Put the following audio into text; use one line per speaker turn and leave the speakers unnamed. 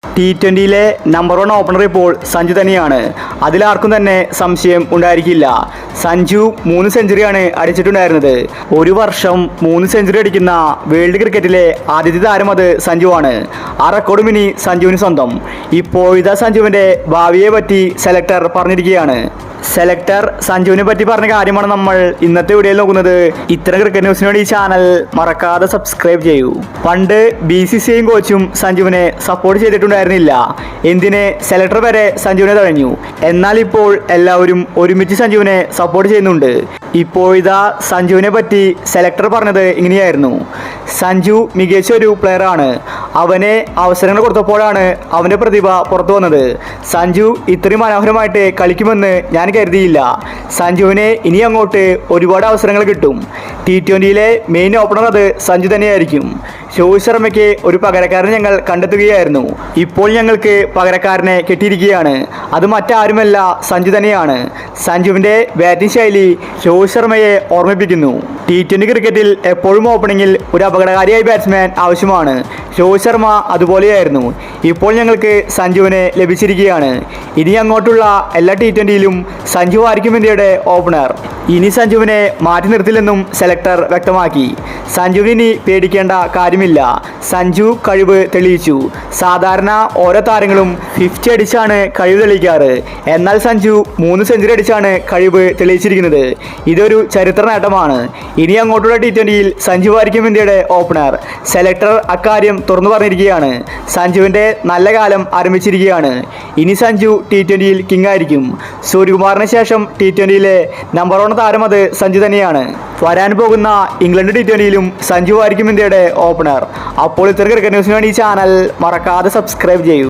T20-ലെ number 1 opener ഇപ്പോൾ സഞ്ജു തന്നെയാണ്. അതിലാർക്കും തന്നെ സംശയം ഉണ്ടായിരിക്കില്ല. സഞ്ജു 3 സെഞ്ചുറിയാണ് അടിച്ചിട്ടുണ്ടായിരുന്നത്. ഒരു വർഷം 3 സെഞ്ചുറി അടിക്കുന്ന വേൾഡ് ക്രിക്കറ്റിലെ ആദ്യത്തെ താരം അത് സഞ്ജുവാണ്. ആ റെക്കോർഡും ഇനി സഞ്ജുവിന് സ്വന്തം. ഇപ്പോഴത്തെ സഞ്ജുവിൻ്റെ ഭാവിയെ പറ്റി സെലക്ടർ പറഞ്ഞിരിക്കുകയാണ്. സെലക്ടർ സഞ്ജുവിനെ പറ്റി പറഞ്ഞ കാര്യമാണ് നമ്മൾ ഇന്നത്തെ വീഡിയോയിൽ നോക്കുന്നത്. ഇത്തരം ക്രിക്കറ്റ് ന്യൂസിന് വേണ്ടി ഈ ചാനൽ മറക്കാതെ സബ്സ്ക്രൈബ് ചെയ്യൂ. പണ്ട് BCCI കോച്ചും സഞ്ജുവിനെ സപ്പോർട്ട് ചെയ്തിട്ടുണ്ടായിരുന്നില്ല. എന്തിന് സെലക്ടർ വരെ സഞ്ജുവിനെ തഴഞ്ഞു. എന്നാൽ ഇപ്പോൾ എല്ലാവരും ഒരുമിച്ച് സഞ്ജുവിനെ സപ്പോർട്ട് ചെയ്യുന്നുണ്ട്. ഇപ്പോഴിതാ സഞ്ജുവിനെ പറ്റി സെലക്ടർ പറഞ്ഞത് ഇങ്ങനെയായിരുന്നു. സഞ്ജു മികച്ച ഒരു പ്ലെയറാണ്. അവനെ അവസരങ്ങൾ കൊടുത്തപ്പോഴാണ് അവൻ്റെ പ്രതിഭ പുറത്തു വന്നത്. സഞ്ജു ഇത്രയും മനോഹരമായിട്ട് കളിക്കുമെന്ന് ഞാൻ കരുതിയില്ല. സഞ്ജുവിനെ ഇനി അങ്ങോട്ട് ഒരുപാട് അവസരങ്ങൾ കിട്ടും. T20-ലെ മെയിൻ ഓപ്പണർ അത് സഞ്ജു തന്നെയായിരിക്കും. രോഹിത് ശർമ്മയ്ക്ക് ഒരു പകരക്കാരനെ ഞങ്ങൾ കണ്ടെത്തുകയായിരുന്നു. ഇപ്പോൾ ഞങ്ങൾക്ക് പകരക്കാരനെ കിട്ടിയിരിക്കുകയാണ്. അത് മറ്റാരുമല്ല, സഞ്ജു തന്നെയാണ്. സഞ്ജുവിൻ്റെ ബാറ്റിംഗ് ശൈലി രോഹിത് ശർമ്മയെ ഓർമ്മിപ്പിക്കുന്നു. T20 ക്രിക്കറ്റിൽ എപ്പോഴും ഓപ്പണിങ്ങിൽ ഒരു അപകടകാരിയായ ബാറ്റ്സ്മാൻ ആവശ്യമാണ്. രോഹിത് ശർമ്മ അതുപോലെയായിരുന്നു. ഇപ്പോൾ ഞങ്ങൾക്ക് സഞ്ജുവിനെ ലഭിച്ചിരിക്കുകയാണ്. ഇനി അങ്ങോട്ടുള്ള എല്ലാ T20-യിലും സഞ്ജു ആയിരിക്കും ഇന്ത്യയുടെ ഓപ്പണർ. ഇനി സഞ്ജുവിനെ മാറ്റി നിർത്തില്ലെന്നും സെലക്ടർ വ്യക്തമാക്കി. സഞ്ജുവിന് ഇനി പേടിക്കേണ്ട കാര്യമില്ല. സഞ്ജു കഴിവ് തെളിയിച്ചു. സാധാരണ ഓരോ താരങ്ങളും 50 അടിച്ചാണ് കഴിവ് തെളിയിക്കാറ്. എന്നാൽ സഞ്ജു 3 സെഞ്ചുറി അടിച്ചാണ് കഴിവ് തെളിയിച്ചിരിക്കുന്നത്. ഇതൊരു ചരിത്ര നേട്ടമാണ്. ഇനി അങ്ങോട്ടുള്ള T20-യിൽ സഞ്ജു ആയിരിക്കും ഇന്ത്യയുടെ ഓപ്പണർ. സെലക്ടർ അക്കാര്യം തുറന്നു പറഞ്ഞിരിക്കുകയാണ്. സഞ്ജുവിൻ്റെ നല്ല കാലം ആരംഭിച്ചിരിക്കുകയാണ്. ഇനി സഞ്ജു T20-യിൽ കിങ് ആയിരിക്കും. സൂര്യകുമാറിന് ശേഷം T20-യിലെ നമ്പർ 1 താരം അത് സഞ്ജു തന്നെയാണ്. വരാൻ പോകുന്ന ഇംഗ്ലണ്ട് T20-യിലും സഞ്ജു ആയിരിക്കും ഇന്ത്യയുടെ ഓപ്പണർ. അപ്പോൾ ഇത്തരം ക്രിക്കറ്റ് ന്യൂസിന് വേണ്ടി ഈ ചാനൽ മറക്കാതെ സബ്സ്ക്രൈബ് ചെയ്യൂ.